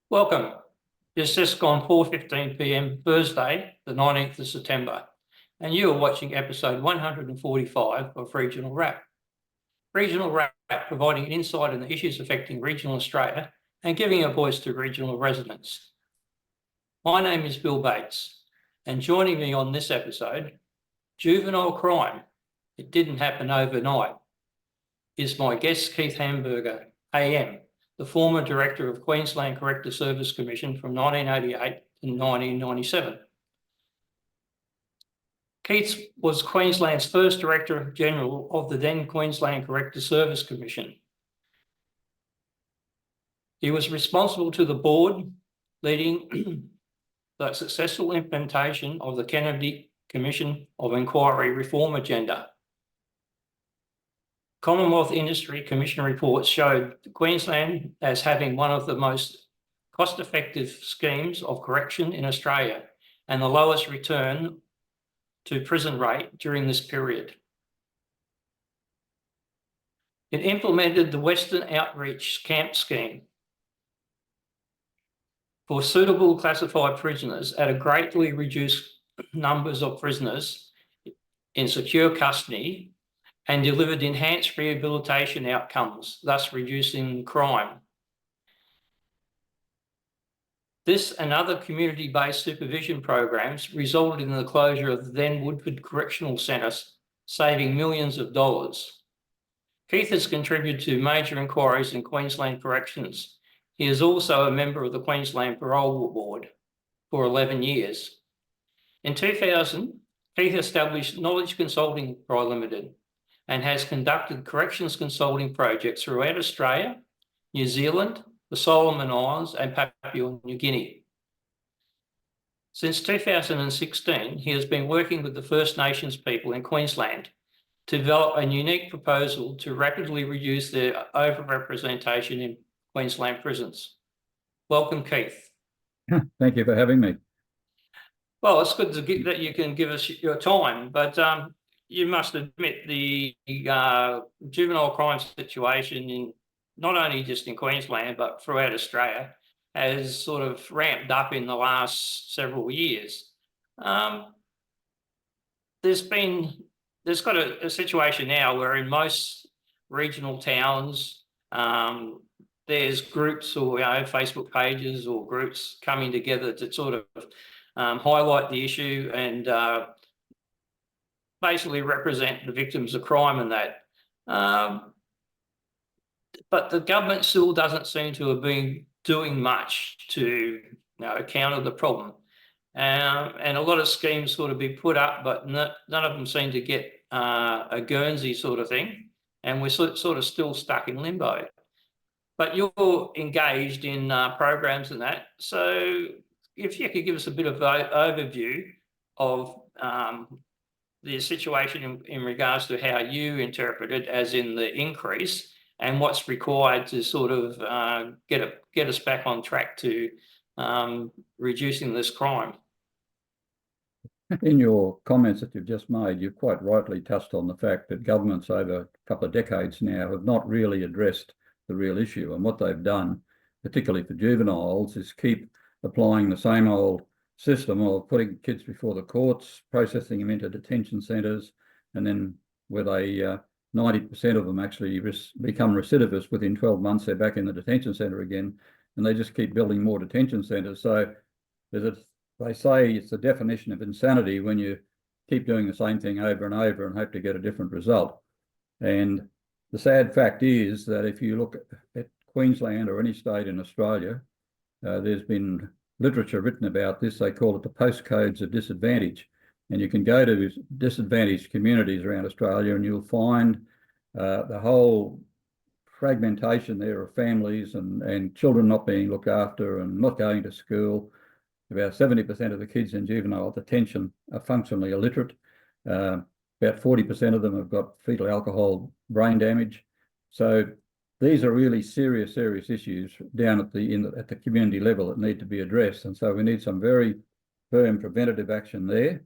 Welcome. It's just gone 4:15 p.m. Thursday, the 19th of September, and you are watching episode 145 of Regional Wrap. Regional Wrap providing an insight on the issues affecting regional Australia and giving a voice to regional residents. My name is Bill Bates, and joining me on this episode, Juvenile Crime, it didn't happen overnight, is my guest Keith Hamburger, AM, the former director of Queensland Corrective Service Commission from 1988 to 1997. Keith was Queensland's first Director General of the then Queensland Corrective Service Commission. He was responsible to the board, leading the successful implementation of the Kennedy Commission of Inquiry reform agenda. Commonwealth Industry Commission reports showed Queensland as having one of the most cost-effective schemes of correction in Australia and the lowest return to prison rate during this period. It implemented the Western Outreach Camp Scheme for suitable classified prisoners at a greatly reduced numbers of prisoners in secure custody and delivered enhanced rehabilitation outcomes, thus reducing crime. This and other community-based supervision programs resulted in the closure of the then Woodford Correctional Centre, saving millions of dollars. Keith has contributed to major inquiries in Queensland corrections. He is also a member of the Queensland Parole Board for 11 years. In 2000, Keith established Knowledge Consulting Pty Limited and has conducted corrections consulting projects throughout Australia, New Zealand, the Solomon Islands and Papua New Guinea. Since 2016, he has been working with the First Nations people in Queensland to develop a unique proposal to rapidly reduce their overrepresentation in Queensland prisons. Welcome, Keith. Thank you for having me. Well, it's good that you can give us your time, but you must admit the juvenile crime situation in not only just in Queensland, but throughout Australia has sort of ramped up in the last several years. There's got a situation now where in most regional towns, there's groups or Facebook pages or groups coming together to sort of highlight the issue and basically represent the victims of crime and that. But the government still doesn't seem to have been doing much to counter the problem. And a lot of schemes sort of be put up, but none of them seem to get a Guernsey sort of thing. And we're sort of still stuck in limbo. But you're engaged in programs and that. So if you could give us a bit of overview of the situation in regards to how you interpret it, as in the increase, and what's required to sort of get us back on track to reducing this crime. In your comments that you've just made, you've quite rightly touched on the fact that governments over a couple of decades now have not really addressed the real issue. And what they've done, particularly for juveniles, is keep applying the same old system of putting kids before the courts, processing them into detention centres, and then where they 90% of them actually become recidivists. Within 12 months, they're back in the detention centre again, and they just keep building more detention centres. So they say it's the definition of insanity when you keep doing the same thing over and over and hope to get a different result. And the sad fact is that if you look at Queensland or any state in Australia, there's been literature written about this. They call it the postcodes of disadvantage. And you can go to disadvantaged communities around Australia and you'll find the whole fragmentation there of families and children not being looked after and not going to school. About 70% of the kids in juvenile detention are functionally illiterate. About 40% of them have got fetal alcohol brain damage. So these are really serious issues down at the community level that need to be addressed. And so we need some very firm preventative action there.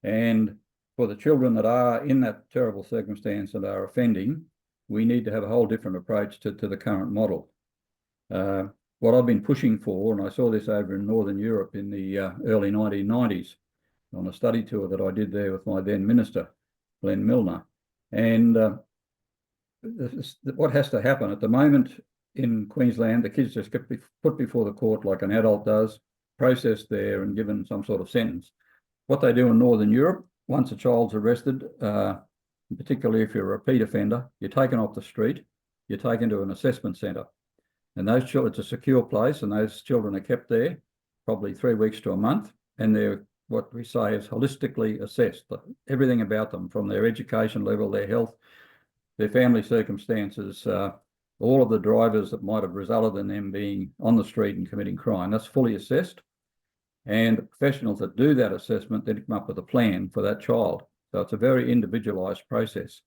And for the children that are in that terrible circumstance and are offending, we need to have a whole different approach to the current model. what I've been pushing for, and I saw this over in Northern Europe in the early 1990s on a study tour that I did there with my then minister, Glenn Milner. And what has to happen at the moment in Queensland, the kids just get put before the court like an adult does, processed there and given some sort of sentence. What they do in Northern Europe, once a child's arrested, particularly if you're a repeat offender, you're taken off the street, you're taken to an assessment centre. And those children, it's a secure place, and those children are kept there probably 3 weeks to a month, and they're what we say is holistically assessed. Everything about them, from their education level, their health, their family circumstances, all of the drivers that might have resulted in them being on the street and committing crime, that's fully assessed. And the professionals that do that assessment then come up with a plan for that child. So it's a very individualised process.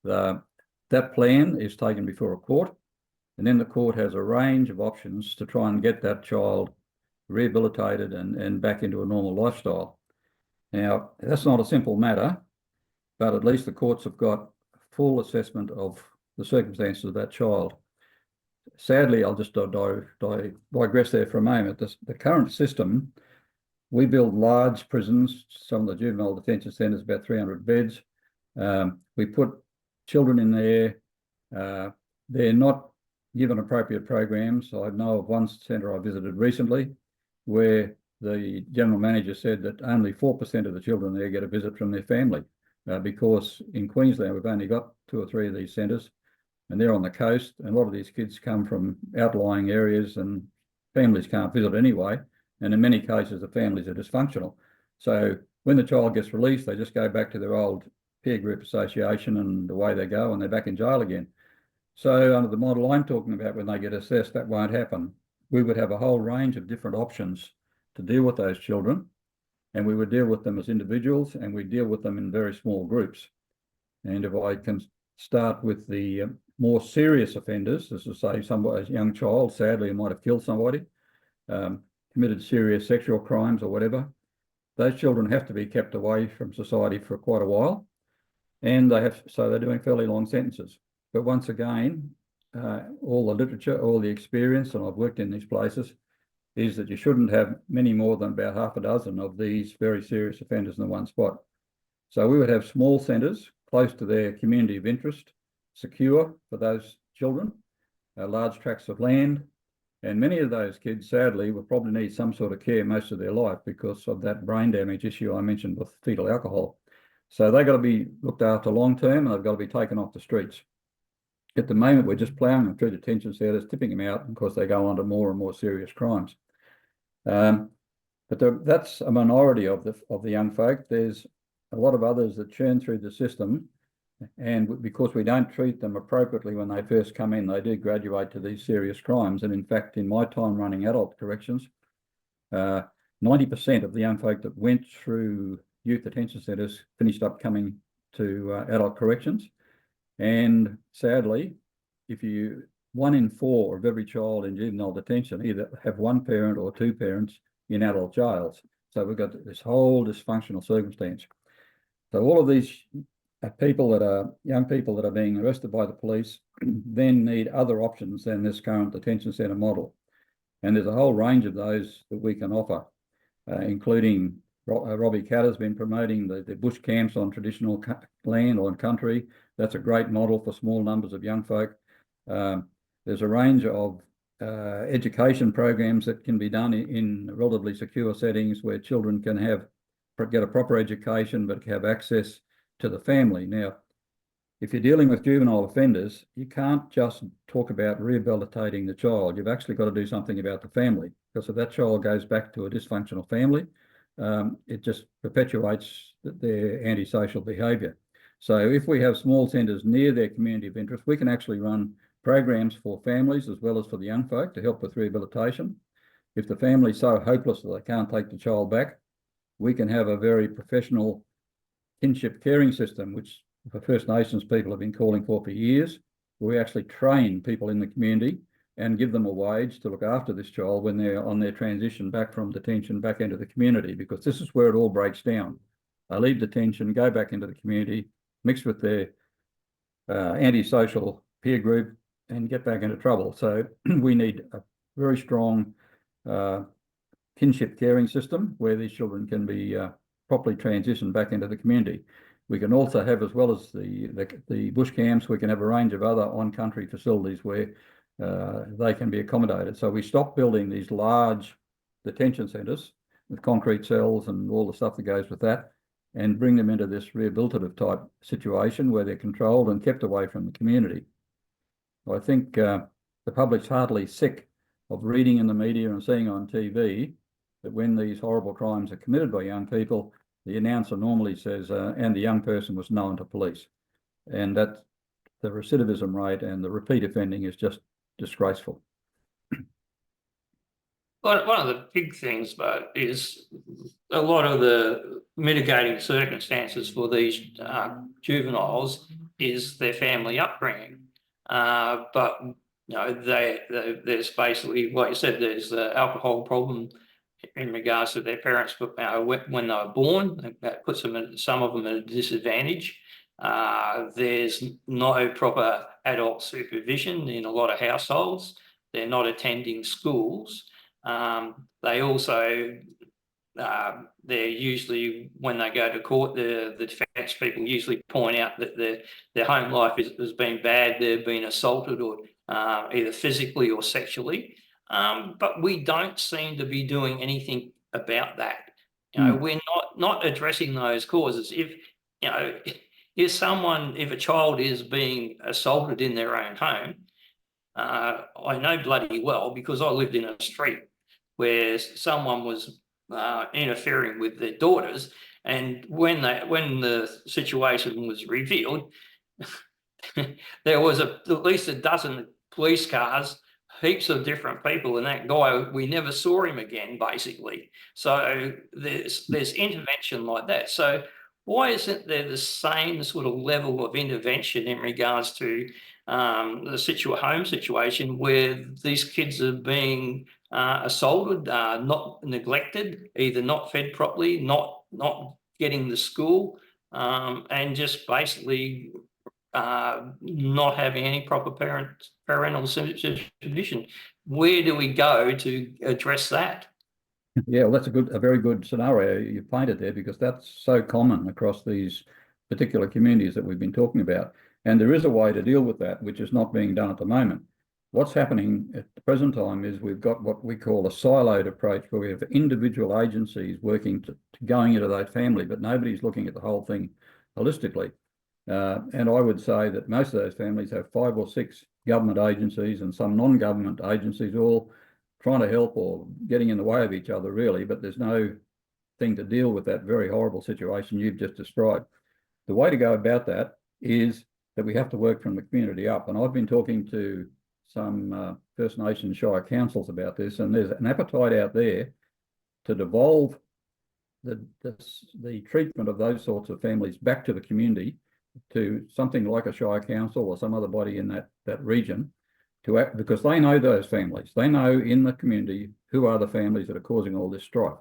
That plan is taken before a court, and then the court has a range of options to try and get that child rehabilitated and back into a normal lifestyle. Now, that's not a simple matter, but at least the courts have got full assessment of the circumstances of that child. Sadly, I'll just digress there for a moment. The current system, we build large prisons, some of the juvenile detention centres, about 300 beds. We put children in there. They're not given appropriate programs. I know of one centre I visited recently where the general manager said that only 4% of the children there get a visit from their family, because in Queensland we've only got 2 or 3 of these centres, and they're on the coast, and a lot of these kids come from outlying areas and families can't visit anyway, and in many cases the families are dysfunctional. So when the child gets released, they just go back to their old peer group association and away they go, and they're back in jail again. So under the model I'm talking about, when they get assessed, that won't happen. We would have a whole range of different options to deal with those children, and we would deal with them as individuals, and we deal with them in very small groups. And if I can start with the more serious offenders, as I say, a young child, sadly, who might have killed somebody, committed serious sexual crimes or whatever, those children have to be kept away from society for quite a while, and so they're doing fairly long sentences. But once again, all the literature, all the experience, and I've worked in these places, is that you shouldn't have many more than about half a dozen of these very serious offenders in the one spot. So we would have small centres close to their community of interest, secure for those children, large tracts of land, and many of those kids, sadly, will probably need some sort of care most of their life because of that brain damage issue I mentioned with fetal alcohol. So they've got to be looked after long term, and they've got to be taken off the streets. At the moment, we're just ploughing them through detention centres, tipping them out because they go on to more and more serious crimes. But that's a minority of the young folk. There's a lot of others that churn through the system, and because we don't treat them appropriately when they first come in, they do graduate to these serious crimes. And in fact, in my time running adult corrections, 90% of the young folk that went through youth detention centres finished up coming to adult corrections. And sadly, 1 in 4 of every child in juvenile detention either have one parent or 2 parents in adult jails. So we've got this whole dysfunctional circumstance. So all of these young people that are being arrested by the police then need other options than this current detention centre model. And there's a whole range of those that we can offer, including Robbie Catter's been promoting the bush camps on traditional land or in country. That's a great model for small numbers of young folk. There's a range of education programs that can be done in relatively secure settings where children can get a proper education but have access to the family. Now, if you're dealing with juvenile offenders, you can't just talk about rehabilitating the child. You've actually got to do something about the family, because if that child goes back to a dysfunctional family, it just perpetuates their antisocial behaviour. So if we have small centres near their community of interest, we can actually run programs for families as well as for the young folk to help with rehabilitation. If the family's so hopeless that they can't take the child back, we can have a very professional kinship caring system, which the First Nations people have been calling for years. We actually train people in the community and give them a wage to look after this child when they're on their transition back from detention back into the community, because this is where it all breaks down. They leave detention, go back into the community, mix with their antisocial peer group and get back into trouble. So we need very strong kinship caring system where these children can be properly transitioned back into the community. We can also have, as well as the bush camps, we can have a range of other on-country facilities where they can be accommodated. So we stop building these large detention centres with concrete cells and all the stuff that goes with that, and bring them into this rehabilitative type situation where they're controlled and kept away from the community. I think the public's heartily sick of reading in the media and seeing on TV that when these horrible crimes are committed by young people, the announcer normally says, and the young person was known to police. And that the recidivism rate and the repeat offending is just disgraceful. One of the big things, but is a lot of the mitigating circumstances for these juveniles is their family upbringing. But you know, there's basically what you said. There's the alcohol problem in regards to their parents, but when they were born, that puts them in, some of them at a disadvantage. There's no proper adult supervision in a lot of households. They're not attending schools. They also, they're usually, when they go to court, the defence people usually point out that their home life has been bad. They've been assaulted or either physically or sexually. But we don't seem to be doing anything about that. You know, we're not addressing those causes. If, you know, if a child is being assaulted in their own home, I know bloody well because I lived in a street where someone was interfering with their daughters, and when the situation was revealed, there was at least a dozen police cars, heaps of different people, and that guy, we never saw him again, basically. So there's intervention like that. So why isn't there the same sort of level of intervention in regards to the home situation where these kids are being assaulted, not neglected, either not fed properly, not getting to school, and just basically not having any proper parental supervision? Where do we go to address that? Yeah, well, that's a very good scenario you painted there, because that's so common across these particular communities that we've been talking about. And there is a way to deal with that, which is not being done at the moment. What's happening at the present time is we've got what we call a siloed approach, where we have individual agencies working to going into that family, but nobody's looking at the whole thing holistically. And I would say that most of those families have 5 or 6 government agencies and some non-government agencies all trying to help or getting in the way of each other, really, but there's no thing to deal with that very horrible situation you've just described. The way to go about that is that we have to work from the community up. And I've been talking to some First Nations Shire councils about this, and there's an appetite out there to devolve the treatment of those sorts of families back to the community, to something like a Shire council or some other body in that region, to act, because they know those families. They know in the community who are the families that are causing all this strife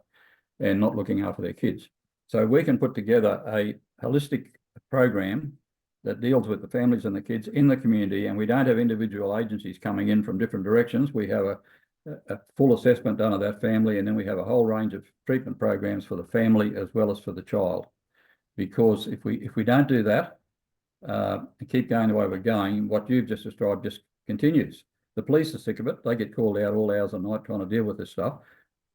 and not looking after their kids. So we can put together a holistic program that deals with the families and the kids in the community, and we don't have individual agencies coming in from different directions. We have a full assessment done of that family, and then we have a whole range of treatment programs for the family as well as for the child. Because if we don't do that and keep going the way we're going, what you've just described just continues. The police are sick of it. They get called out all hours of the night trying to deal with this stuff,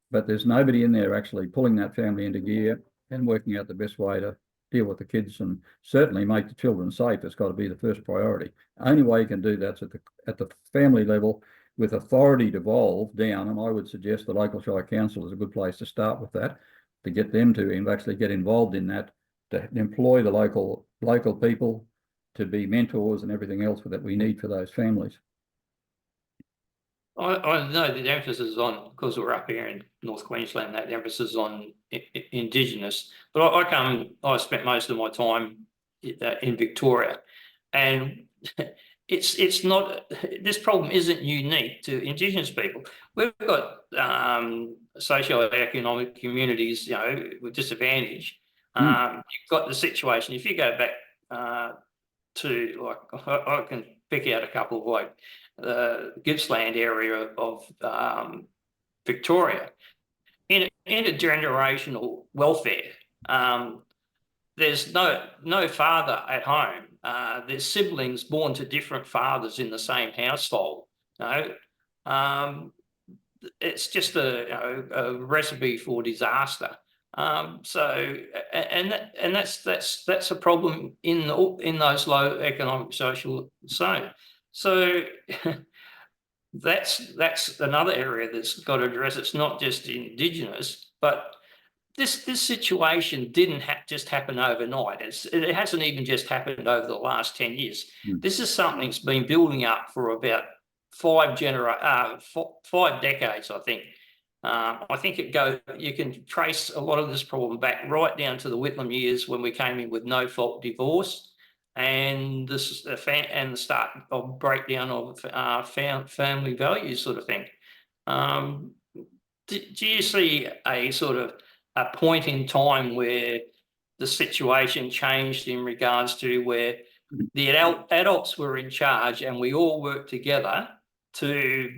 but there's nobody in there actually pulling that family into gear and working out the best way to deal with the kids and certainly make the children safe. It's got to be the first priority. Only way you can do that's at the family level, with authority devolved down. And I would suggest the local Shire Council is a good place to start with that, to get them to actually get involved in that, to employ the local people to be mentors and everything else that we need for those families. I know the emphasis on, because we're up here in North Queensland, that emphasis on Indigenous, but I spent most of my time in Victoria, and it's not, this problem isn't unique to Indigenous people. We've got socioeconomic communities, you know, with disadvantage. You've got the situation, if you go back to, like, I can pick out a couple of, like, Gippsland area of Victoria. In intergenerational welfare, there's no father at home. There's siblings born to different fathers in the same household. It's just a recipe for disaster. That's a problem in those low economic social zones. So that's another area that's got to address. It's not just Indigenous, but this situation didn't just happen overnight. It hasn't even just happened over the last 10 years. This is something that's been building up for about 5 decades, I think. I think you can trace a lot of this problem back right down to the Whitlam years when we came in with no fault divorce, and the start of breakdown of family values, sort of thing. Do you see a sort of a point in time where the situation changed in regards to where the adults were in charge and we all worked together to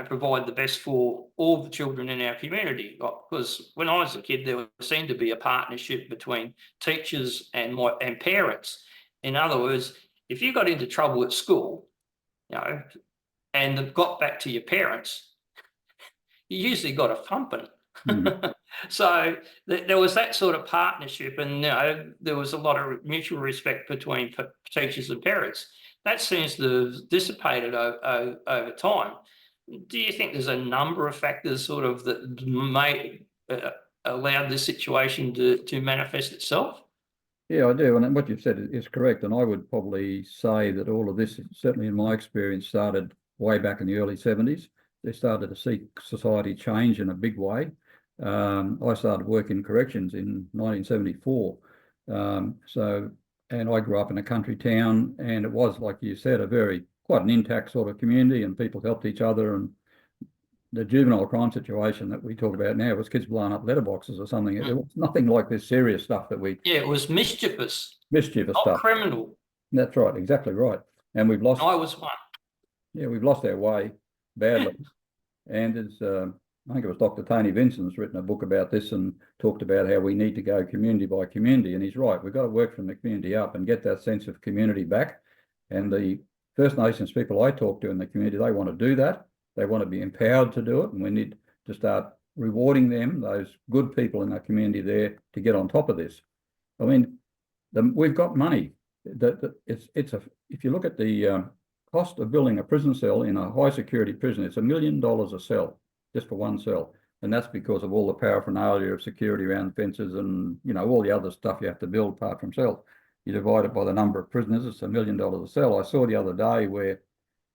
provide the best for all the children in our community? Because when I was a kid, there seemed to be a partnership between teachers and parents. In other words, if you got into trouble at school, and got back to your parents, you usually got a thumping. So there was that sort of partnership, and there was a lot of mutual respect between teachers and parents. That seems to have dissipated over time. Do you think there's a number of factors sort of that may allow this situation to manifest itself? Yeah, I do. And what you've said is correct. And I would probably say that all of this, certainly in my experience, started way back in the early 70s. They started to see society change in a big way. I started working corrections in 1974. And I grew up in a country town, and it was, like you said, quite an intact sort of community, and people helped each other. And the juvenile crime situation that we talk about now was kids blowing up letterboxes or something. It was nothing like this serious stuff that we... Yeah, it was mischievous Mischievous not stuff. Criminal. That's right, exactly right. And we've lost... I was one. Yeah, we've lost our way badly. And as I think it was Dr. Tony Vincent's written a book about this and talked about how we need to go community by community. And he's right, we've got to work from the community up and get that sense of community back. And the First Nations people I talk to in the community, they want to do that. They want to be empowered to do it. And we need to start rewarding them, those good people in our community there, to get on top of this. I mean, we've got money. If you look at the cost of building a prison cell in a high security prison, it's $1 million a cell, just for one cell. And that's because of all the paraphernalia of security around fences and, all the other stuff you have to build apart from cells. You divide it by the number of prisoners, it's $1 million a cell. I saw the other day where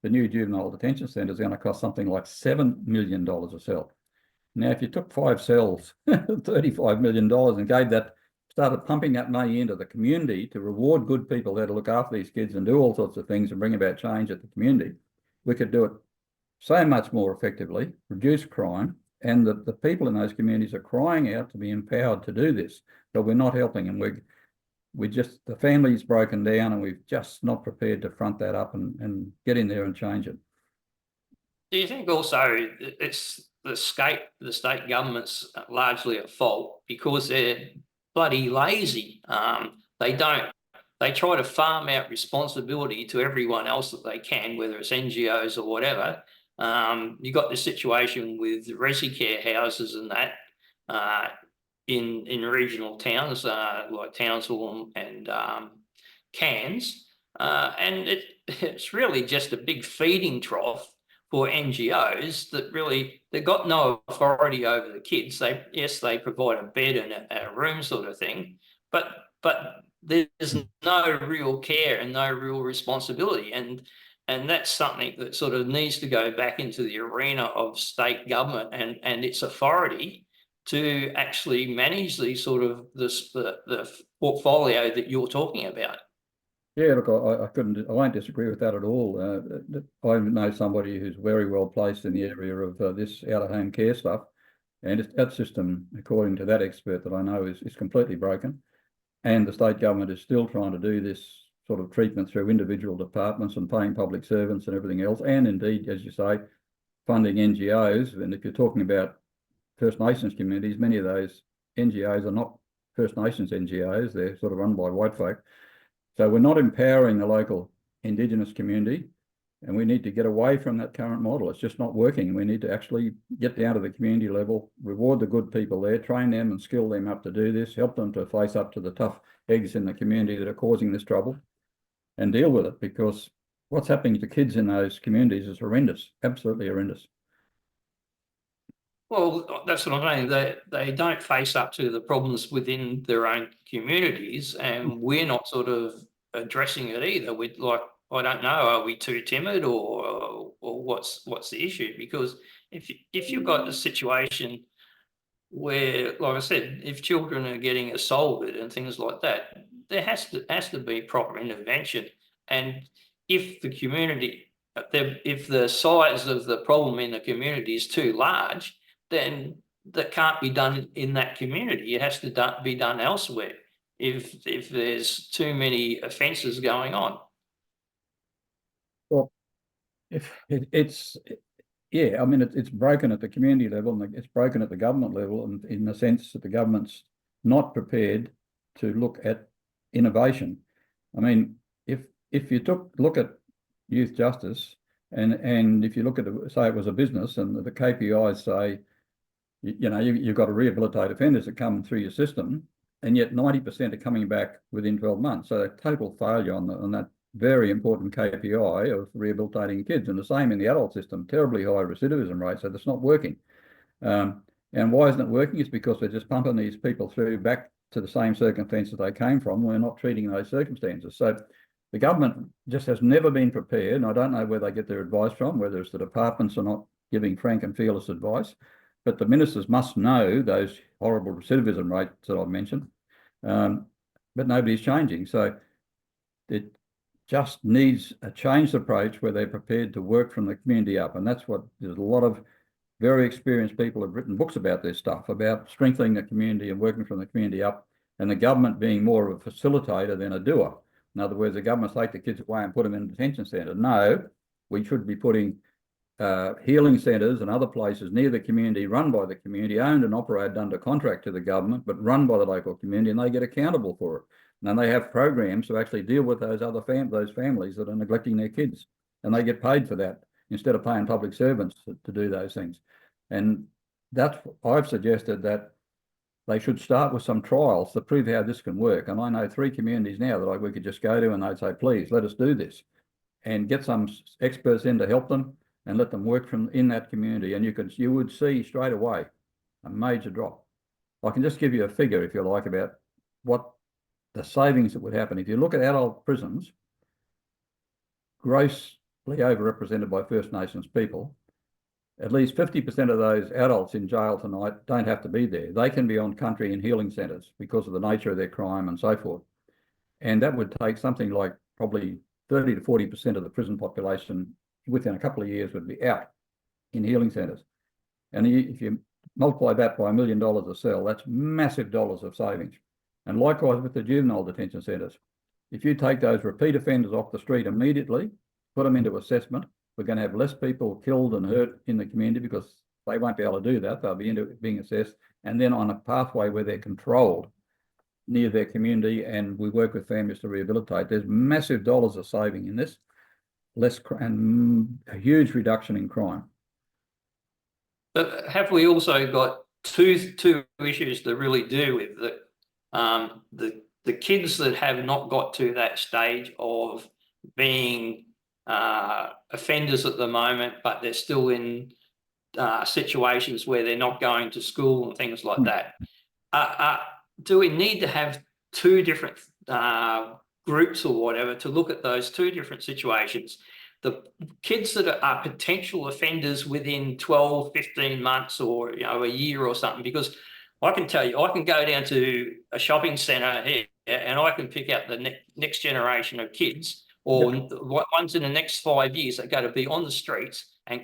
the new juvenile detention centre is going to cost something like $7 million a cell. Now, if you took 5 cells, $35 million, and started pumping that money into the community to reward good people there to look after these kids and do all sorts of things and bring about change at the community, we could do it so much more effectively, reduce crime, and the people in those communities are crying out to be empowered to do this, but we're not helping, and the family's broken down, and we've just not prepared to front that up and get in there and change it. Do you think also it's the state government's largely at fault because they're bloody lazy? They try to farm out responsibility to everyone else that they can, whether it's NGOs or whatever. You got this situation with resi care houses and that in regional towns like Townsville and Cairns, and it's really just a big feeding trough for NGOs that really, they've got no authority over the kids. They provide a bed and a room sort of thing, but there's no real care and no real responsibility, and that's something that sort of needs to go back into the arena of state government and its authority to actually manage these sort of the portfolio that you're talking about. Yeah, look, I won't disagree with that at all. I know somebody who's very well placed in the area of this out-of-home care stuff, and that system, according to that expert that I know, is completely broken. And the state government is still trying to do this sort of treatment through individual departments and paying public servants and everything else, and indeed, as you say, funding NGOs. And if you're talking about First Nations communities, many of those NGOs are not First Nations NGOs, they're sort of run by white folk. So we're not empowering the local Indigenous community, and we need to get away from that current model. It's just not working. We need to actually get down to the community level, reward the good people there, train them and skill them up to do this, help them to face up to the tough eggs in the community that are causing this trouble, and deal with it, because what's happening to kids in those communities is horrendous, absolutely horrendous. Well, that's what I'm saying. They don't face up to the problems within their own communities, and we're not sort of addressing it either. We're like, I don't know, are we too timid, or what's the issue? Because if you've got a situation where, like I said, if children are getting assaulted and things like that, there has to be proper intervention. And if the community, if the size of the problem in the community is too large, then that can't be done in that community. It has to be done elsewhere if there's too many offences going on. Well, if yeah, I mean, it's broken at the community level, and it's broken at the government level, and in the sense that the government's not prepared to look at innovation. I mean, if you look at youth justice, and if you look at say it was a business, and the KPIs say, you know, you've got to rehabilitate offenders that come through your system, and yet 90% are coming back within 12 months. So a total failure on that very important KPI of rehabilitating kids. And the same in the adult system, terribly high recidivism rate, so that's not working. And why isn't it working? It's because they're just pumping these people through back to the same circumstances they came from. We're not treating those circumstances. So the government just has never been prepared, and I don't know where they get their advice from, whether it's the departments are not giving frank and fearless advice, but the ministers must know those horrible recidivism rates that I've mentioned, but nobody's changing. So it just needs a changed approach where they're prepared to work from the community up. And that's what there's a lot of very experienced people have written books about this stuff, about strengthening the community and working from the community up, and the government being more of a facilitator than a doer. In other words, the government take the kids away and put them in a detention centre. No, we should be putting healing centres and other places near the community, run by the community, owned and operated under contract to the government, but run by the local community, and they get accountable for it. And then they have programs to actually deal with those other those families that are neglecting their kids, and they get paid for that instead of paying public servants to do those things. And that's, I've suggested that they should start with some trials to prove how this can work. And I know 3 communities now that we could just go to, and they'd say, please let us do this, and get some experts in to help them and let them work from in that community. And you would see straight away a major drop. I can just give you a figure, if you like, about what the savings that would happen. If you look at adult prisons, grossly overrepresented by First Nations people, at least 50% of those adults in jail tonight don't have to be there. They can be on country in healing centres because of the nature of their crime and so forth. And that would take something like probably 30 to 40% of the prison population within a couple of years would be out in healing centres. And if you multiply that by $1 million a cell, that's massive dollars of savings. And likewise with the juvenile detention centres. If you take those repeat offenders off the street immediately, put them into assessment, we're going to have less people killed and hurt in the community because they won't be able to do that. They'll be being assessed, and then on a pathway where they're controlled near their community, and we work with families to rehabilitate. There's massive dollars of saving in this, and a huge reduction in crime. But have we also got two issues to really do with that? The kids that have not got to that stage of being offenders at the moment, but they're still in situations where they're not going to school and things like that. Do we need to have 2 different groups or whatever to look at those 2 different situations? The kids that are potential offenders within 12, 15 months or a year or something, because I can tell you, I can go down to a shopping centre here and I can pick out the next generation of kids, or ones in the next 5 years that are going to be on the streets and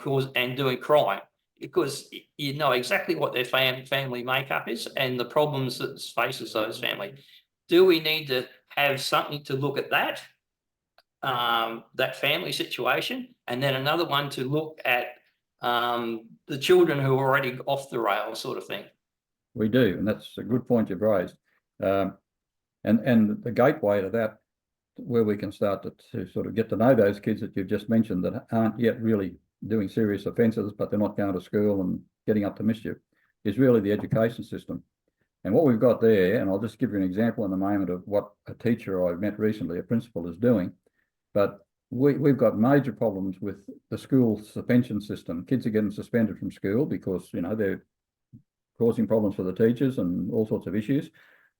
doing crime, because you know exactly what their family makeup is and the problems that faces those families. Do we need to have something to look at that, that family situation, and then another one to look at the children who are already off the rails, sort of thing. We do, and that's a good point you've raised. And the gateway to that, where we can start to sort of get to know those kids that you've just mentioned that aren't yet really doing serious offences, but they're not going to school and getting up to mischief, is really the education system. And what we've got there, and I'll just give you an example in a moment of what a teacher I met recently, a principal, is doing. But we've got major problems with the school suspension system. Kids are getting suspended from school because, you know, they're causing problems for the teachers and all sorts of issues.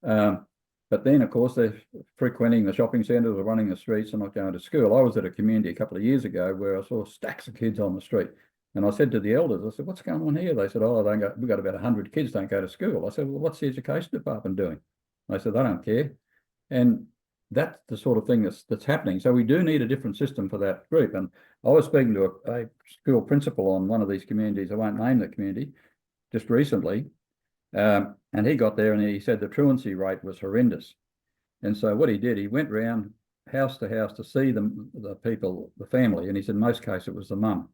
But then, of course, they're frequenting the shopping centres or running the streets and not going to school. I was at a community a couple of years ago where I saw stacks of kids on the street. And I said to the elders, I said, what's going on here? They said, oh, we've got about 100 kids don't go to school. I said, well, what's the education department doing? They said, they don't care. And that's the sort of thing that's happening. So we do need a different system for that group. And I was speaking to a school principal on one of these communities, I won't name the community, just recently. And he got there and he said the truancy rate was horrendous. And so what he did, he went round house to house to see the people, the family. And he said, in most cases, it was the mum.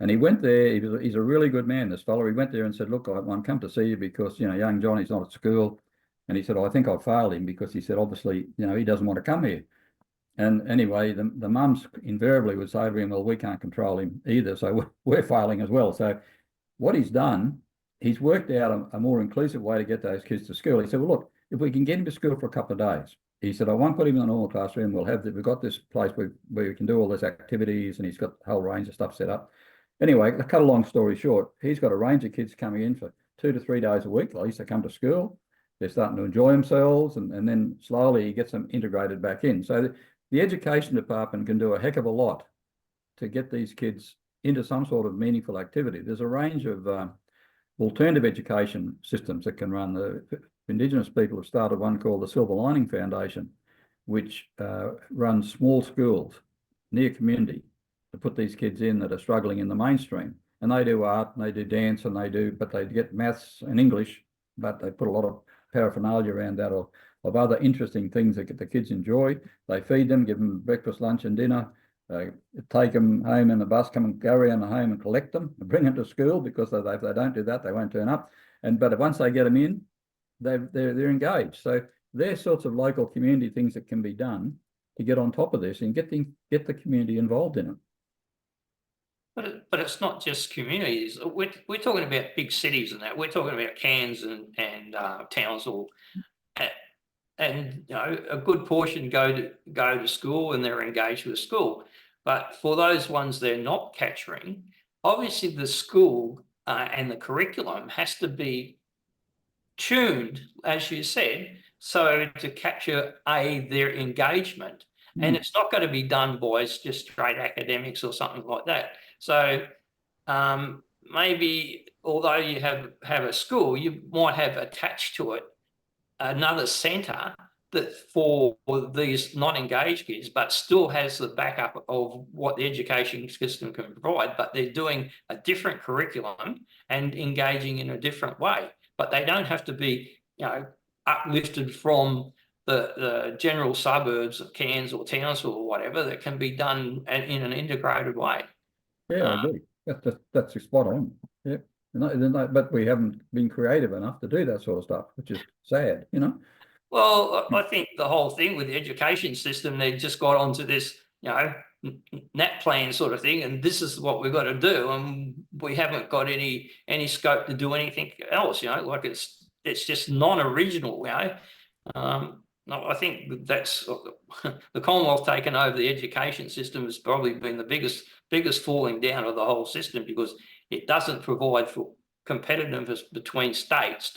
And he went there, he's a really good man, this fellow. He went there and said, look, I'm come to see you because, you know, young Johnny's not at school. And he said, oh, I think I failed him because he said, obviously, you know, he doesn't want to come here. And anyway, the mums invariably would say to him, well, we can't control him either. So we're failing as well. So what he's done, he's worked out a more inclusive way to get those kids to school. He said, well, look, if we can get him to school for a couple of days, he said, I won't put him in a normal classroom. We've got this place where we can do all these activities, and he's got a whole range of stuff set up. Anyway, to cut a long story short, he's got a range of kids coming in for 2 to 3 days a week. At least they come to school. They're starting to enjoy themselves, and then slowly he gets them integrated back in. So the education department can do a heck of a lot to get these kids into some sort of meaningful activity. There's a range of alternative education systems that can run. The Indigenous people have started one called the Silver Lining Foundation, which runs small schools near community to put these kids in that are struggling in the mainstream. And they do art and they do dance and but they get maths and English, but they put a lot of paraphernalia around that of other interesting things that the kids enjoy. They feed them, give them breakfast, lunch and dinner, take them home in the bus, come and go around the home and collect them and bring them to school, because if they don't do that, they won't turn up. But once they get them in, they're engaged. So there's sorts of local community things that can be done to get on top of this and get the community involved in it. But it's not just communities. We're talking about big cities and that. We're talking about Cairns and Townsville, and you know, a good portion go to school and they're engaged with school. But for those ones they're not capturing, obviously the school and the curriculum has to be tuned, as you said, so to capture their engagement. And it's not going to be done by just straight academics or something like that. So maybe although you have a school, you might have attached to it another centre that for these not engaged kids, but still has the backup of what the education system can provide, but they're doing a different curriculum and engaging in a different way. But they don't have to be, you know, uplifted from the general suburbs of Cairns or Townsville or whatever. That can be done in an integrated way. Yeah, I agree. That's spot on. Yeah. But we haven't been creative enough to do that sort of stuff, which is sad, you know. Well, I think the whole thing with the education system, they just got onto this, you know, NAP plan sort of thing, and this is what we've got to do, and we haven't got any scope to do anything else, you know, like it's just non-original, you know. No, I think that's the Commonwealth taking over the education system has probably been the biggest falling down of the whole system, because it doesn't provide for competitiveness between states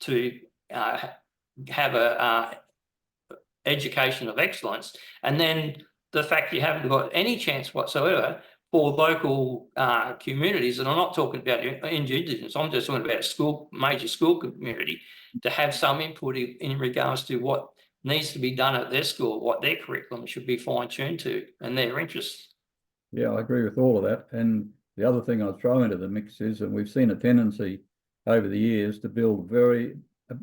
to have a education of excellence. And then the fact you haven't got any chance whatsoever for local communities, and I'm not talking about Indigenous, I'm just talking about a major school community, to have some input in regards to what needs to be done at their school, what their curriculum should be fine-tuned to, and their interests. Yeah, I agree with all of that. And the other thing I'll throw into the mix is, and we've seen a tendency over the years to build very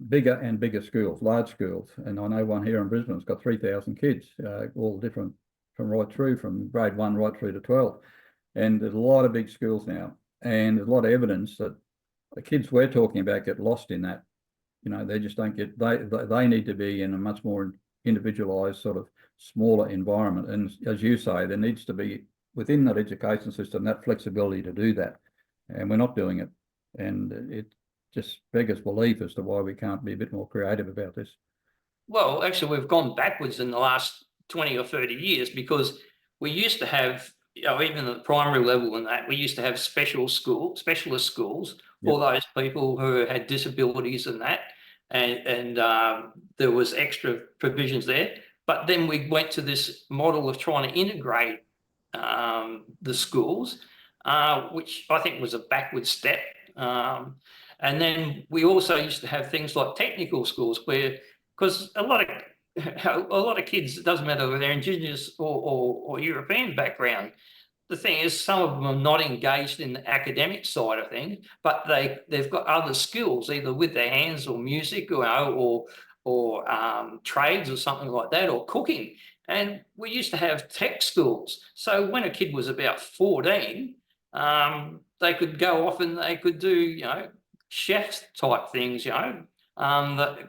bigger and bigger schools, large schools. And I know one here in Brisbane has got 3,000 kids, all different right through, from grade 1 right through to 12. And there's a lot of big schools now, and there's a lot of evidence that the kids we're talking about get lost in that. You know, they just don't get, they need to be in a much more individualized sort of smaller environment. And as you say, there needs to be within that education system that flexibility to do that. And we're not doing it. And it just beggars belief as to why we can't be a bit more creative about this. Well, actually, we've gone backwards in the last 20 or 30 years, because we used to have, you know, even at the primary level and that, we used to have specialist schools for those people who had disabilities and that, and there was extra provisions there. But then we went to this model of trying to integrate the schools, which I think was a backward step. And then we also used to have things like technical schools, where, because a lot of kids, it doesn't matter whether they're Indigenous or European background, the thing is, some of them are not engaged in the academic side of things, but they've got other skills, either with their hands or music, or trades or something like that, or cooking. And we used to have tech schools. So when a kid was about 14, they could go off and they could do, you know, chef type things, you know.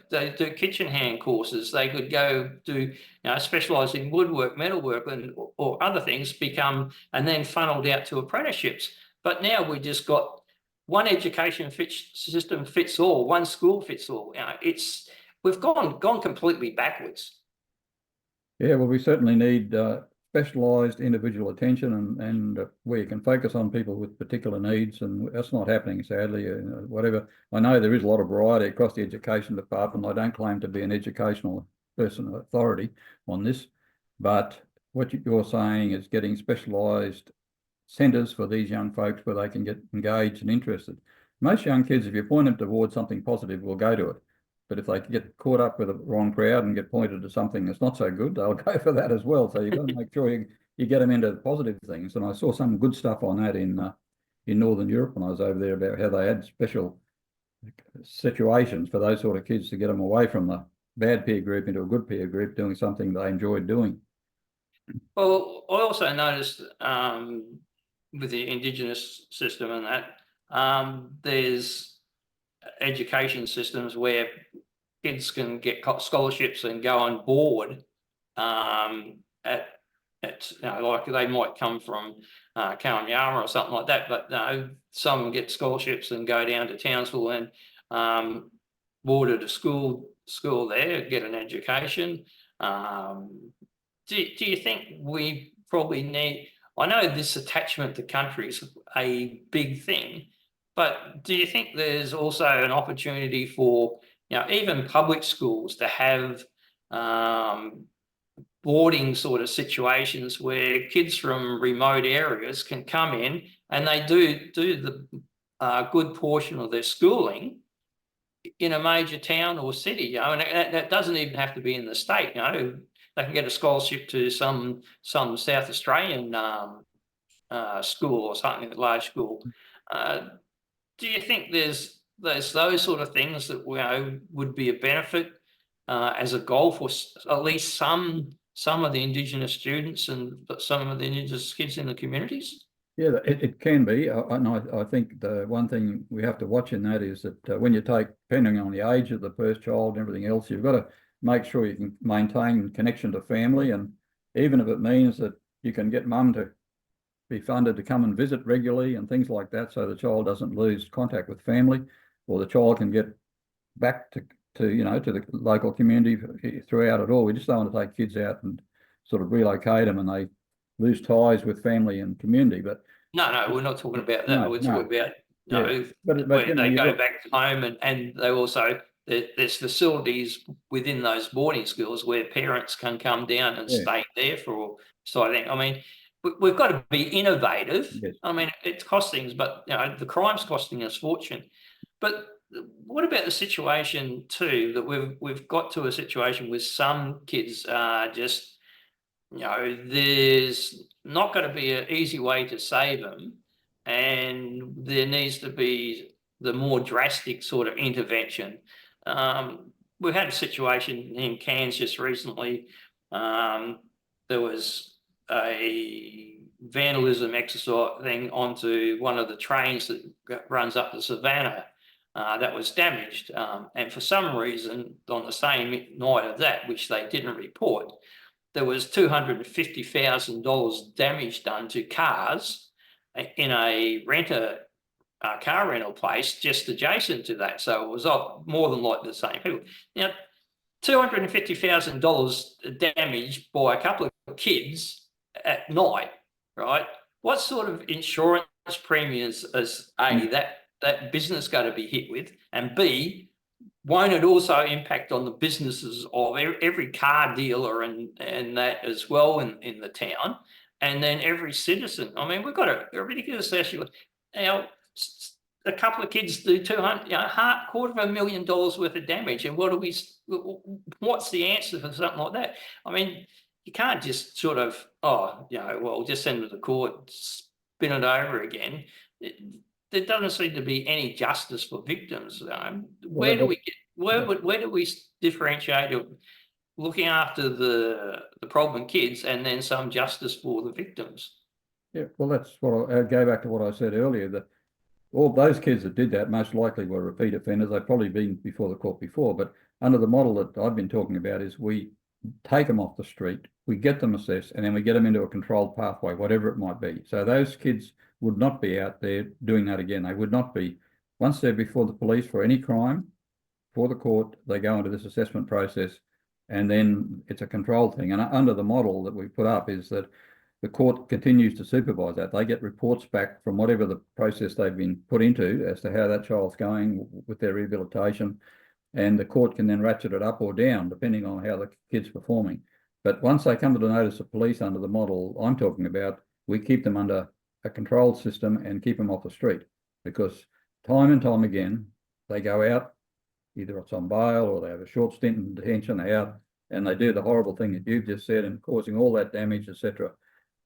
They do kitchen hand courses. They could go do, you know, specialise in woodwork, metalwork, or other things, and then funneled out to apprenticeships. But now we just got one education system fits all, one school fits all. You know, we've gone completely backwards. Yeah, well, we certainly need specialised individual attention, and where you can focus on people with particular needs, and that's not happening, sadly. Whatever, I know there is a lot of variety across the education department. I don't claim to be an educational person authority on this, but what you're saying is getting specialised centres for these young folks where they can get engaged and interested. Most young kids, if you point them towards something positive, will go to it. But if they get caught up with the wrong crowd and get pointed to something that's not so good, they'll go for that as well. So you've got to make sure you get them into positive things. And I saw some good stuff on that in Northern Europe when I was over there, about how they had special situations for those sort of kids to get them away from the bad peer group into a good peer group, doing something they enjoyed doing. Well, I also noticed with the Indigenous system and that, there's education systems where kids can get scholarships and go on board at you know, like they might come from Kanyama or something like that, but some get scholarships and go down to Townsville and board at a school there, get an education. Do you think we probably need, I know this attachment to country is a big thing, but do you think there's also an opportunity for, you know, even public schools to have boarding sort of situations where kids from remote areas can come in and they do the good portion of their schooling in a major town or city, you know, and that doesn't even have to be in the state, you know. They can get a scholarship to some South Australian school or something, a large school. Do you think there's those sort of things that, you know, would be a benefit as a goal for at least some of the Indigenous students and some of the Indigenous kids in the communities? Yeah, it can be. And I think the one thing we have to watch in that is that when you take, depending on the age of the first child and everything else, you've got to make sure you can maintain connection to family. And even if it means that you can get mum to be funded to come and visit regularly and things like that, so the child doesn't lose contact with family, or the child can get back to you know, to the local community throughout it all. We just don't want to take kids out and sort of relocate them and they lose ties with family and community. But no, we're not talking about that. We're talking about, you know, but where you know, they go back home, and they also, there's facilities within those boarding schools where parents can come down and stay there for. So I think, I mean, we've got to be innovative. Yes. I mean, it costs things, but, you know, the crime's costing us fortune. But what about the situation too, that we've got to a situation with some kids just, you know, there's not going to be an easy way to save them, and there needs to be the more drastic sort of intervention. We've had a situation in Cairns just recently. There was a vandalism exercise thing onto one of the trains that runs up the Savannah that was damaged. And for some reason, on the same night of that, which they didn't report, there was $250,000 damage done to cars in a car rental place just adjacent to that. So it was more than like the same people. Now, $250,000 damage by a couple of kids at night, right? What sort of insurance premiums is that business going to be hit with? And B, won't it also impact on the businesses of every car dealer and that as well in the town? And then every citizen. I mean, we've got a ridiculous issue. Now, a couple of kids do $250,000 worth of damage, and what's the answer for something like that? I mean, you can't just sort of, just send them to the court, spin it over again. There doesn't seem to be any justice for victims. Where do we differentiate looking after the problem kids and then some justice for the victims? Yeah, well, that's what I go back to what I said earlier, that all those kids that did that most likely were repeat offenders. They've probably been before the court before, but under the model that I've been talking about is we take them off the street, we get them assessed, and then we get them into a controlled pathway, whatever it might be. So those kids would not be out there doing that again. They would not be. Once they're before the police for any crime, for the court, they go into this assessment process, and then it's a controlled thing. And under the model that we put up is that the court continues to supervise that. They get reports back from whatever the process they've been put into as to how that child's going with their rehabilitation, and the court can then ratchet it up or down depending on how the kid's performing. But once they come to the notice of police under the model I'm talking about, we keep them under a controlled system and keep them off the street, because time and time again they go out, either it's on bail or they have a short stint in detention, they're out and they do the horrible thing that you've just said and causing all that damage, etc.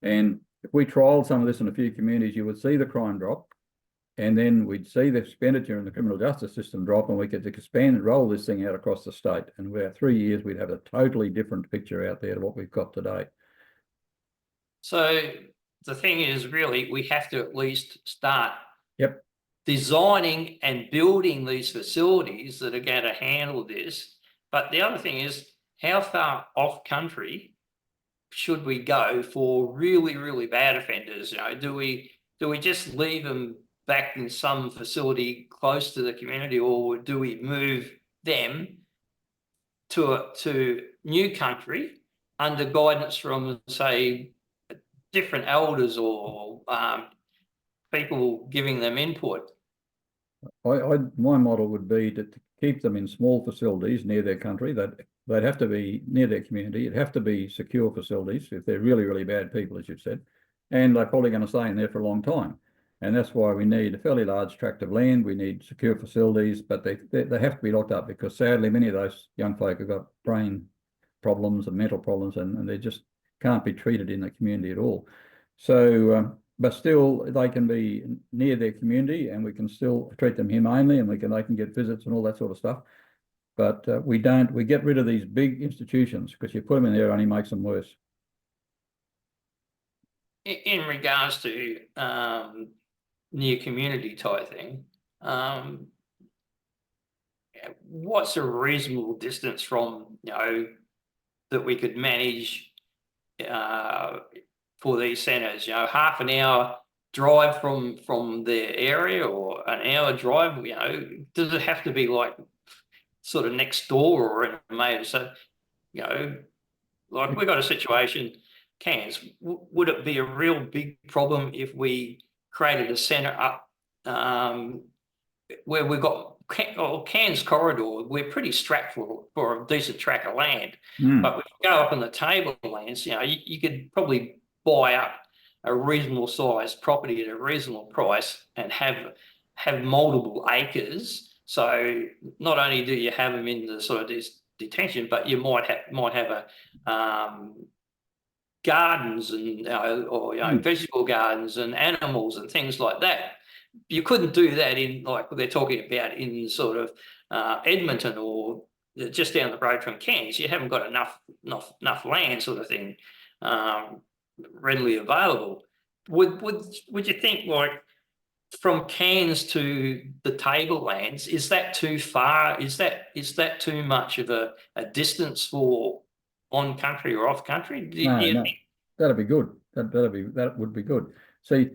And if we trialled some of this in a few communities, you would see the crime drop, and then we'd see the expenditure in the criminal justice system drop, and we could expand and roll this thing out across the state. And within 3 years, we'd have a totally different picture out there to what we've got today. So the thing is, really, we have to at least start designing and building these facilities that are going to handle this. But the other thing is, how far off country should we go for really, really bad offenders? Do we just leave them back in some facility close to the community, or do we move them to new country under guidance from, say, different elders or people giving them input? My model would be to keep them in small facilities near their country. They'd have to be near their community. It'd have to be secure facilities if they're really, really bad people, as you've said. And they're probably going to stay in there for a long time. And that's why we need a fairly large tract of land. We need secure facilities, but they have to be locked up, because sadly, many of those young folk have got brain problems and mental problems, and they just can't be treated in the community at all. So, but still, they can be near their community, and we can still treat them humanely, and they can get visits and all that sort of stuff. But we get rid of these big institutions, because you put them in there, it only makes them worse. In regards to near community type thing, what's a reasonable distance from, that we could manage for these centres? Half an hour drive from their area, or an hour drive? Does it have to be like sort of next door or in a mayor? So, like we've got a situation, Cairns. Would it be a real big problem if we created a centre up where we've got Cairns corridor? We're pretty strapped for a decent tract of land, but we go up in the tablelands. You could probably buy up a reasonable sized property at a reasonable price and have multiple acres. So not only do you have them in the sort of this detention, but you might have a gardens and vegetable gardens and animals and things like that. You couldn't do that in, like they're talking about, in sort of Edmonton or just down the road from Cairns. You haven't got enough land, sort of thing. readily available. Would you think, like, from Cairns to the tablelands, is that too far? Is that too much of a distance for on country or off country? No, that'd be good. That would be good. See,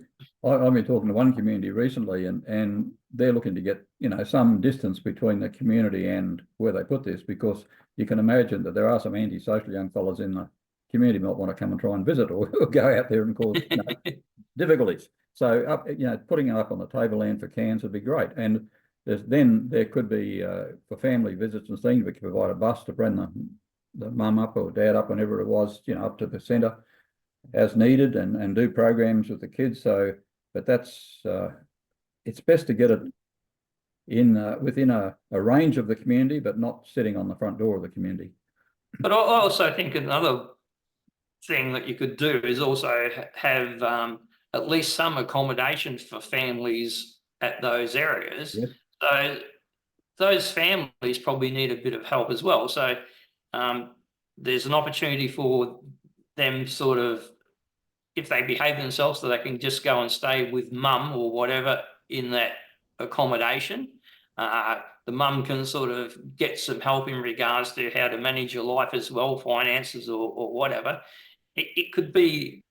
I've been talking to one community recently, and they're looking to get, you know, some distance between the community and where they put this, because you can imagine that there are some antisocial young fellas in the community might want to come and try and visit, or go out there and cause, you know, difficulties. So putting it up on the tableland for Cairns would be great. And there could be for family visits and things, we could provide a bus to bring the mum up or dad up whenever it was, you know, up to the centre as needed, and do programs with the kids. So, but that's it's best to get it in within a range of the community, but not sitting on the front door of the community. But I also think another thing that you could do is also have at least some accommodation for families at those areas. Yes. So those families probably need a bit of help as well. So there's an opportunity for them, sort of, if they behave themselves, so they can just go and stay with mum or whatever in that accommodation. The mum can sort of get some help in regards to how to manage your life as well, finances or whatever. It could be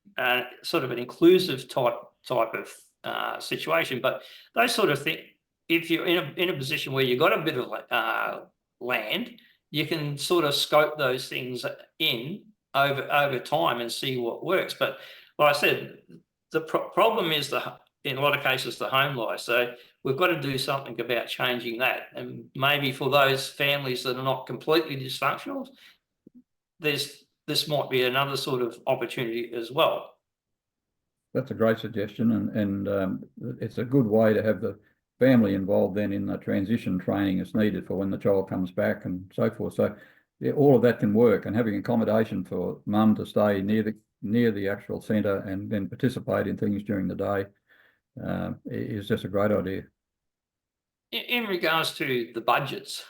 sort of an inclusive type of situation. But those sort of things, if you're in a position where you've got a bit of land, you can sort of scope those things in over time and see what works. But like I said, the problem is in a lot of cases the home life. So we've got to do something about changing that. And maybe for those families that are not completely dysfunctional, this might be another sort of opportunity as well. That's a great suggestion, and it's a good way to have the family involved then in the transition training that's needed for when the child comes back and so forth. So yeah, all of that can work, and having accommodation for mum to stay near the actual centre and then participate in things during the day is just a great idea. In regards to the budgets,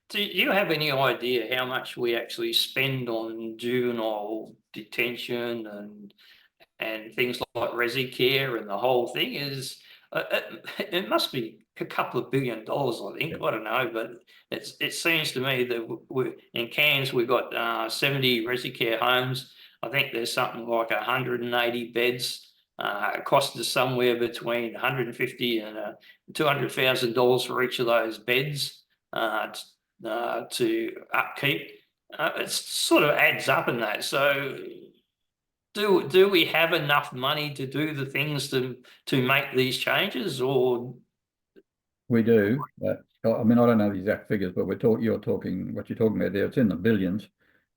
do you have any idea how much we actually spend on juvenile detention and things like resi care and the whole thing? It must be a couple of $1 billion, I think. Yeah. I don't know, but it seems to me that in Cairns we've got 70 resi care homes. I think there's something like 180 beds. It costs us somewhere between $150,000 and $200,000 for each of those beds to upkeep. It sort of adds up in that. So do we have enough money to do the things to make these changes, or? We do. I mean, I don't know the exact figures, but you're talking what you're talking about there. It's in the billions.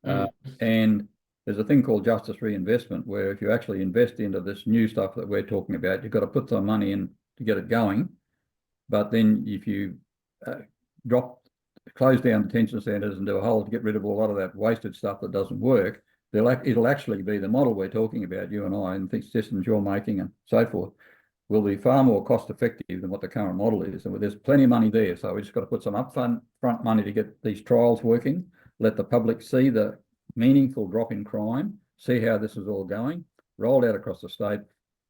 And there's a thing called justice reinvestment, where if you actually invest into this new stuff that we're talking about, you've got to put some money in to get it going. But then if you close down detention centres and do a whole to get rid of a lot of that wasted stuff that doesn't work, it'll actually be the model we're talking about, you and I, and the systems you're making and so forth, will be far more cost effective than what the current model is. And there's plenty of money there. So we just got to put some upfront money to get these trials working, let the public see the meaningful drop in crime, see how this is all going, rolled out across the state,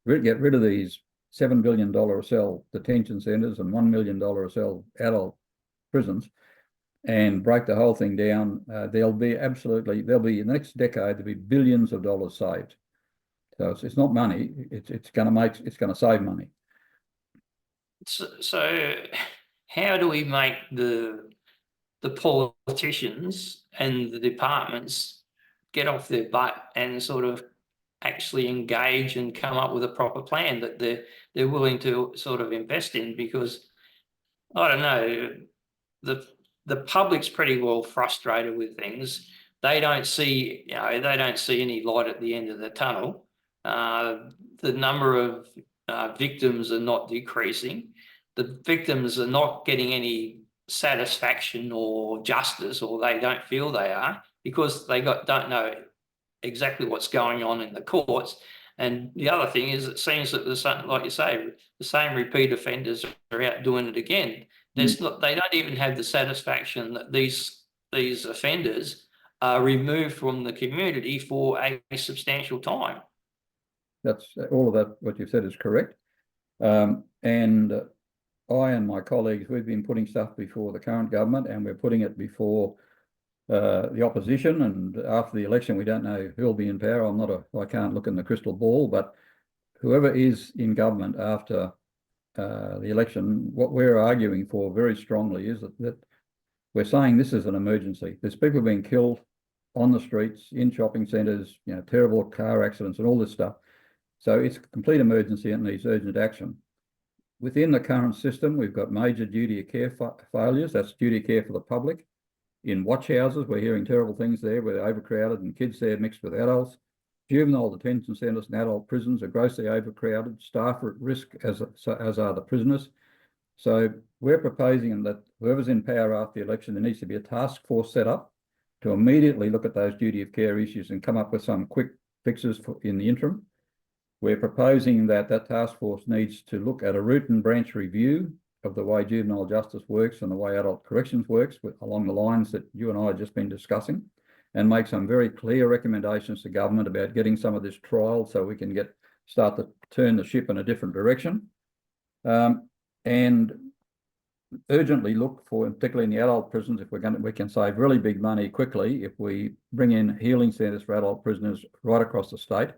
get rid of these $7 billion a cell detention centres and $1 million a cell adult prisons, and break the whole thing down. There'll be in the next decade, there'll be billions of dollars saved. So it's not money, it's going to save money. So how do we make the politicians and the departments get off their butt and sort of actually engage and come up with a proper plan that they're willing to sort of invest in? Because I don't know, the public's pretty well frustrated with things. They don't see any light at the end of the tunnel. The number of victims are not decreasing. The victims are not getting any satisfaction or justice, or they don't feel they are, because they don't know exactly what's going on in the courts. And the other thing is, it seems that there's something, like you say, the same repeat offenders are out doing it again. They don't even have the satisfaction that these offenders removed from the community for a substantial time. That's all of that. What you've said is correct. And I and my colleagues, we've been putting stuff before the current government, and we're putting it before the opposition. And after the election, we don't know who'll be in power. I can't look in the crystal ball, but whoever is in government after the election, what we're arguing for very strongly is that we're saying this is an emergency. There's people being killed on the streets, in shopping centres, terrible car accidents and all this stuff. So it's a complete emergency and needs urgent action. Within the current system, we've got major duty of care failures. That's duty of care for the public. In watch houses, we're hearing terrible things there where they're overcrowded and kids there mixed with adults. Juvenile detention centres and adult prisons are grossly overcrowded. Staff are at risk, as are the prisoners. So we're proposing that whoever's in power after the election, there needs to be a task force set up to immediately look at those duty of care issues and come up with some quick fixes in the interim. We're proposing that task force needs to look at a root and branch review of the way juvenile justice works and the way adult corrections works, along the lines that you and I have just been discussing, and make some very clear recommendations to government about getting some of this trial so we can start to turn the ship in a different direction. And urgently look for, particularly in the adult prisons, if we can save really big money quickly if we bring in healing centres for adult prisoners right across the state,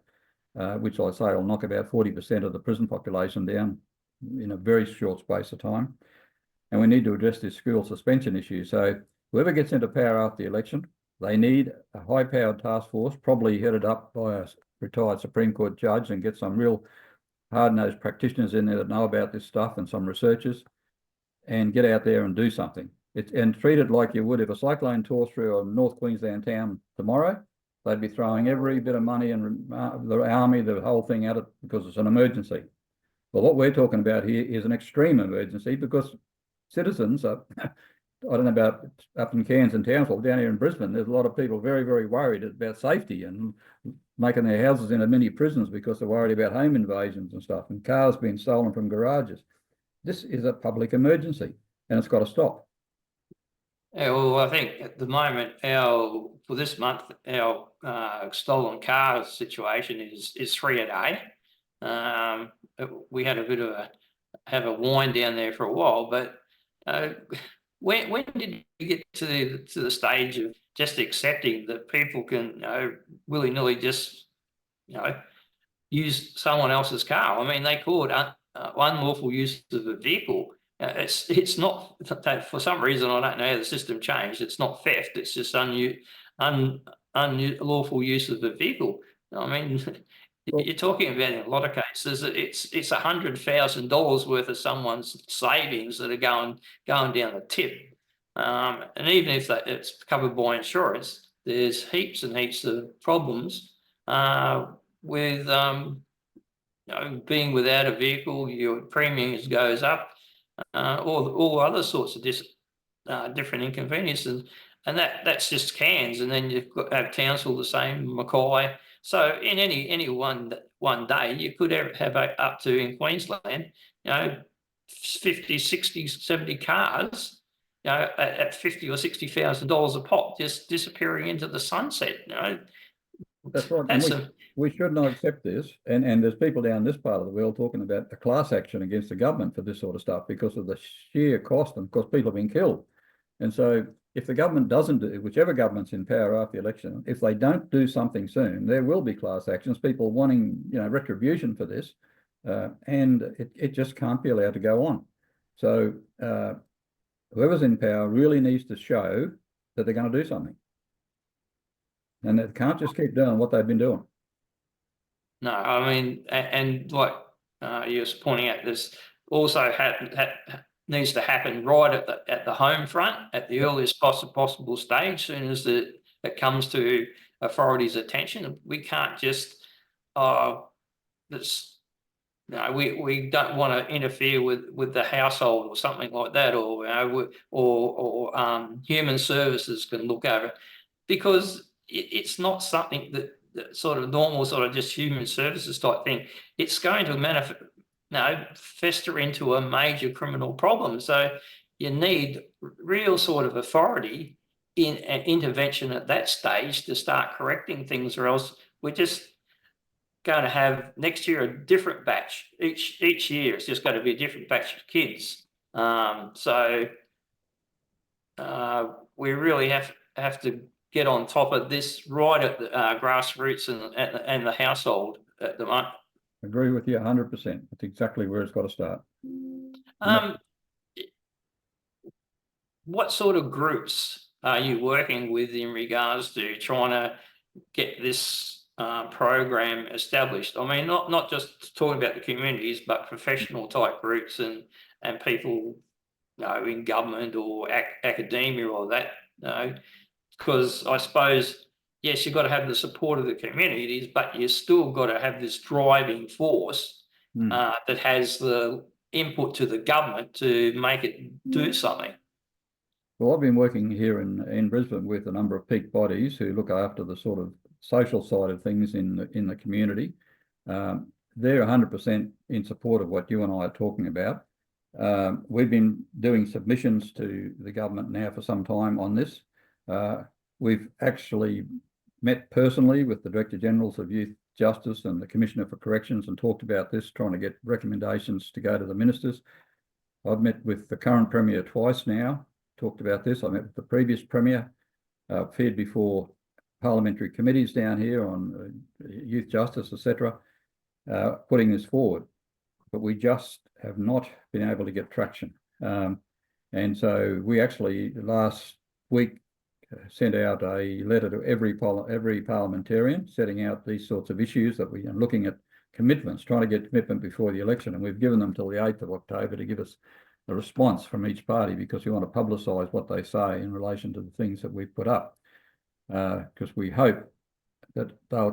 which I say will knock about 40% of the prison population down in a very short space of time. And we need to address this school suspension issue. So whoever gets into power after the election, they need a high-powered task force, probably headed up by a retired Supreme Court judge, and get some real hard-nosed practitioners in there that know about this stuff and some researchers, and get out there and do something. And treat it like you would if a cyclone tore through a North Queensland town tomorrow. They'd be throwing every bit of money and the army, the whole thing at it, because it's an emergency. Well, what we're talking about here is an extreme emergency, because citizens are, I don't know about up in Cairns and Townsville, down here in Brisbane, there's a lot of people very, very worried about safety and making their houses into mini prisons because they're worried about home invasions and stuff, and cars being stolen from garages. This is a public emergency, and it's got to stop. Yeah, well, I think at the moment, for this month, our stolen car situation is 3 a day. We had a bit of a wind down there for a while, but when did you get to the stage of just accepting that people can willy-nilly just use someone else's car? I mean, they call it unlawful use of a vehicle. It's not, for some reason, I don't know how the system changed. It's not theft. It's just unlawful use of the vehicle. I mean, you're talking about, in a lot of cases, it's $100,000 worth of someone's savings that are going down the tip. And even if it's covered by insurance, there's heaps and heaps of problems with being without a vehicle. Your premiums goes up, all other sorts of different inconveniences, and that's just Cairns. And then you have Townsville the same, Mackay. So in any one day, you could have up to, in Queensland, 50, 60, 70 cars, at $50,000 or $60,000 a pop, just disappearing into the sunset. That's right. We should not accept this. And there's people down this part of the world talking about a class action against the government for this sort of stuff because of the sheer cost, and of course people have been killed. And so if the government doesn't do, whichever government's in power after the election, if they don't do something soon, there will be class actions, people wanting retribution for this, and it just can't be allowed to go on. So whoever's in power really needs to show that they're going to do something. And they can't just keep doing what they've been doing. No, I mean, and like you were pointing out, this also needs to happen right at the home front, at the earliest possible stage, soon as it comes to authorities' attention. We can't just we don't want to interfere with the household or something like that, or human services can look over it, because it's not something that sort of normal, sort of just human services type thing. It's going to fester into a major criminal problem. So you need real sort of authority intervention at that stage to start correcting things, or else we're just going to have next year a different batch. Each year it's just going to be a different batch of kids. So we really have to get on top of this right at the grassroots and the household at the moment. Agree with you 100%. That's exactly where it's got to start. What sort of groups are you working with in regards to trying to get this program established? I mean, not just talking about the communities, but professional type groups and people, in government or academia or that, because I suppose, yes, you've got to have the support of the communities, but you still got to have this driving force that has the input to the government to make it do something. Well, I've been working here in Brisbane with a number of peak bodies who look after the sort of social side of things in the community. They're 100% in support of what you and I are talking about. We've been doing submissions to the government now for some time on this. We've actually met personally with the Director Generals of Youth Justice and the Commissioner for Corrections and talked about this, trying to get recommendations to go to the ministers. I've met with the current Premier twice now, talked about this. I met with the previous Premier, appeared before parliamentary committees down here on youth justice, etc., putting this forward. But we just have not been able to get traction. And so we actually last week sent out a letter to every parliamentarian setting out these sorts of issues that we are looking at commitments, trying to get commitment before the election. And we've given them till the 8th of October to give us a response from each party, because we want to publicise what they say in relation to the things that we've put up. Because we hope that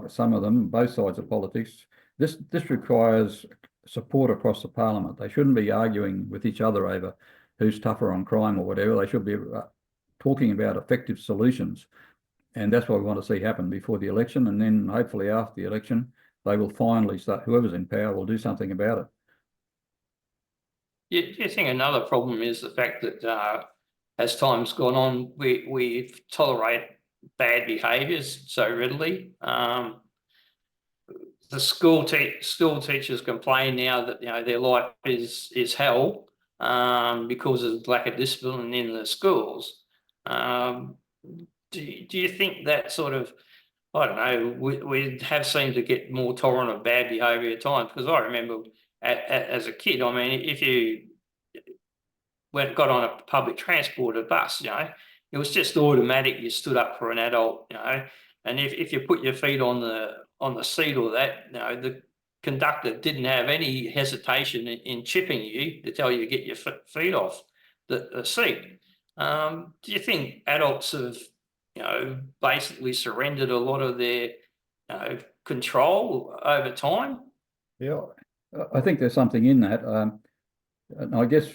some of them, both sides of politics, this requires support across the parliament. They shouldn't be arguing with each other over who's tougher on crime or whatever. They should be talking about effective solutions. And that's what we want to see happen before the election. And then hopefully after the election, they will finally start, whoever's in power will do something about it. Do you think another problem is the fact that as time's gone on, we tolerate bad behaviours so readily? The school teachers complain now that their life is hell because of lack of discipline in the schools. Do you think that sort of, I don't know, we have seemed to get more tolerant of bad behaviour at times? Because I remember as a kid, I mean, if you got on a public transport, a bus, it was just automatic. You stood up for an adult, and if you put your feet on the seat or that, the conductor didn't have any hesitation in chipping you to tell you to get your feet off the seat. Do you think adults have, basically surrendered a lot of their, control over time? Yeah, I think there's something in that. And I guess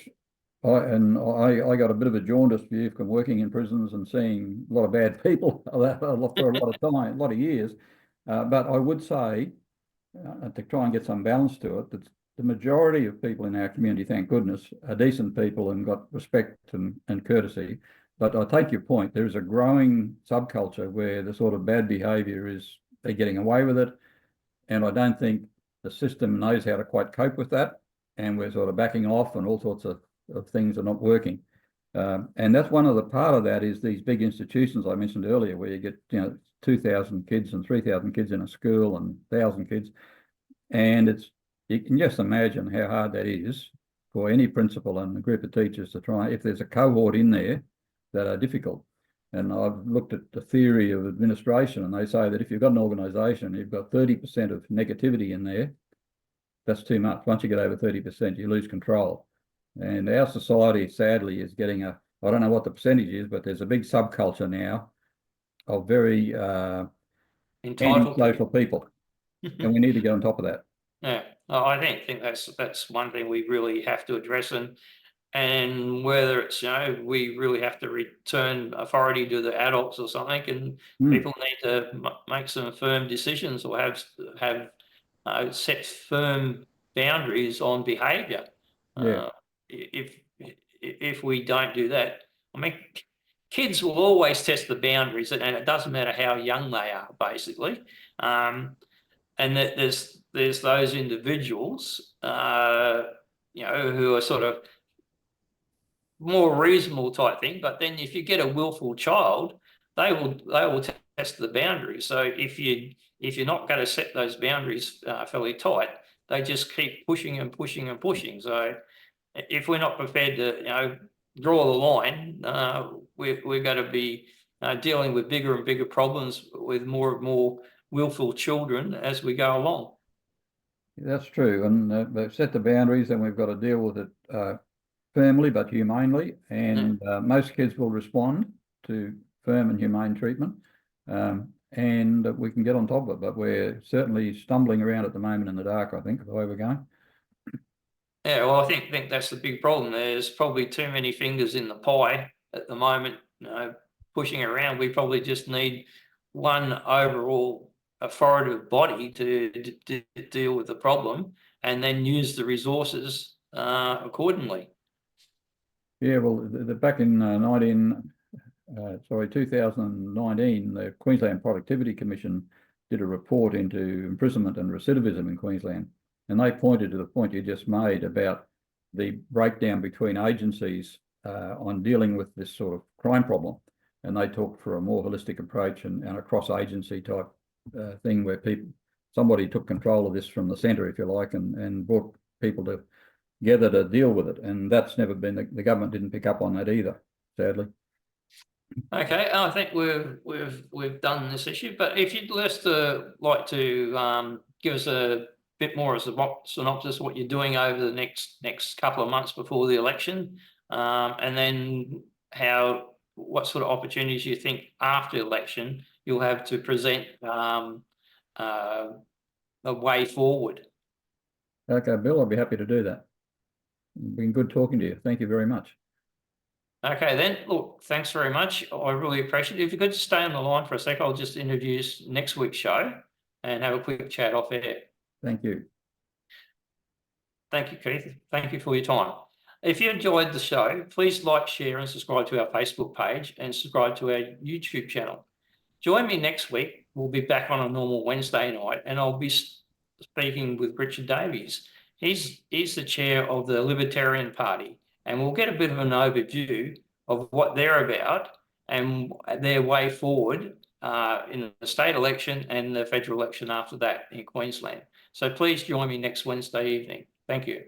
I got a bit of a jaundiced view from working in prisons and seeing a lot of bad people for a lot of time, a lot of years. But I would say, to try and get some balance to it, that the majority of people in our community, thank goodness, are decent people and got respect and courtesy. But I take your point. There is a growing subculture where the sort of bad behaviour is, they're getting away with it. And I don't think the system knows how to quite cope with that. And we're sort of backing off and all sorts of things are not working. And that's one of the part of that is these big institutions I mentioned earlier, where you get 2,000 kids and 3,000 kids in a school and 1,000 kids. And you can just imagine how hard that is for any principal and a group of teachers to try, if there's a cohort in there that are difficult. And I've looked at the theory of administration, and they say that if you've got an organisation, you've got 30% of negativity in there, that's too much. Once you get over 30%, you lose control. And our society, sadly, is getting I don't know what the percentage is, but there's a big subculture now of very anti-social people. And we need to get on top of that. Yeah, I think that's one thing we really have to address, and whether it's, we really have to return authority to the adults or something, and people need to make some firm decisions or have set firm boundaries on behaviour. Yeah. If we don't do that, I mean, kids will always test the boundaries, and it doesn't matter how young they are, basically. And that there's those individuals, who are sort of more reasonable type thing. But then if you get a willful child, they will test the boundaries. So if you're not going to set those boundaries fairly tight, they just keep pushing and pushing and pushing. So if we're not prepared to draw the line, we're going to be dealing with bigger and bigger problems with more and more willful children as we go along. That's true, and they've set the boundaries, and we've got to deal with it firmly but humanely. And most kids will respond to firm and humane treatment, and we can get on top of it. But we're certainly stumbling around at the moment in the dark, I think, the way we're going. Yeah, well, I think that's the big problem. There's probably too many fingers in the pie at the moment, pushing around. We probably just need one overall authoritative body to deal with the problem, and then use the resources accordingly. Yeah, well, back in 2019, the Queensland Productivity Commission did a report into imprisonment and recidivism in Queensland, and they pointed to the point you just made about the breakdown between agencies on dealing with this sort of crime problem. And they talked for a more holistic approach and a cross-agency type thing where somebody took control of this from the centre, if you like, and brought people together to deal with it. And that's never been, the government didn't pick up on that either, sadly. Okay, I think we've done this issue, but if you'd just like to give us a bit more as a synopsis of what you're doing over the next couple of months before the election, and then what sort of opportunities you think after the election you'll have to present a way forward. Okay, Bill, I'll be happy to do that. It's been good talking to you. Thank you very much. Okay, then, look, thanks very much. I really appreciate it. If you could just stay on the line for a sec, I'll just introduce next week's show and have a quick chat off air. Thank you. Thank you, Keith. Thank you for your time. If you enjoyed the show, please like, share, and subscribe to our Facebook page and subscribe to our YouTube channel. Join me next week. We'll be back on a normal Wednesday night, and I'll be speaking with Richard Davies. He's the chair of the Libertarian Party, and we'll get a bit of an overview of what they're about and their way forward in the state election and the federal election after that in Queensland. So please join me next Wednesday evening. Thank you.